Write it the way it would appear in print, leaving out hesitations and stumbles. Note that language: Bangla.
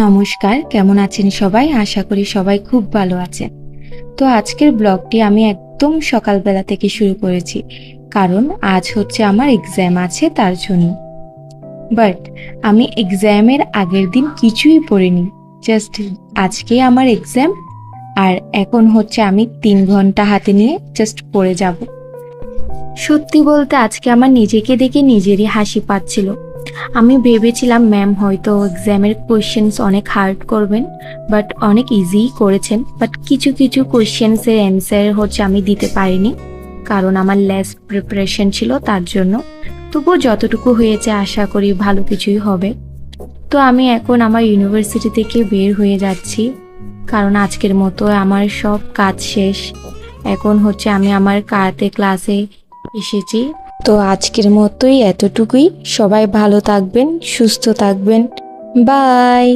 নমস্কার, কেমন আছেন সবাই? আশা করি সবাই খুব ভালো আছেন। তো আজকের ব্লগটি আমি একদম সকালবেলা থেকে শুরু করেছি, কারণ আজ হচ্ছে আমার এক্সাম আছে তার জন্য। বাট আমি এক্সামের আগের দিন কিছুই পড়িনি, জাস্ট আজকে আমার এক্সাম আর এখন হচ্ছে আমি 3 ঘন্টা হাতে নিয়ে জাস্ট পড়ে যাব। সত্যি বলতে আজকে আমার নিজেকে দেখে নিজেরই হাসি পাচ্ছিল। আমি ভেবেছিলাম ম্যাম হয়তো এক্সামের কোয়েশ্চেন্স অনেক হার্ড করবেন, বাট অনেক ইজিই করেছেন। বাট কিছু কিছু কোয়েশ্চেন্সের অ্যান্সার হচ্ছে আমি দিতে পারিনি, কারণ আমার লেস প্রিপারেশন ছিল তার জন্য। তবুও যতটুকু হয়েছে আশা করি ভালো কিছুই হবে। তো আমি এখন আমার ইউনিভার্সিটি থেকে বের হয়ে যাচ্ছি, কারণ আজকের মতো আমার সব কাজ শেষ। এখন হচ্ছে আমি আমার কারাতে ক্লাসে এসেছি। তো আজকের মতোই এতটুকুই। সবাই ভালো থাকবেন, সুস্থ থাকবেন। বাই।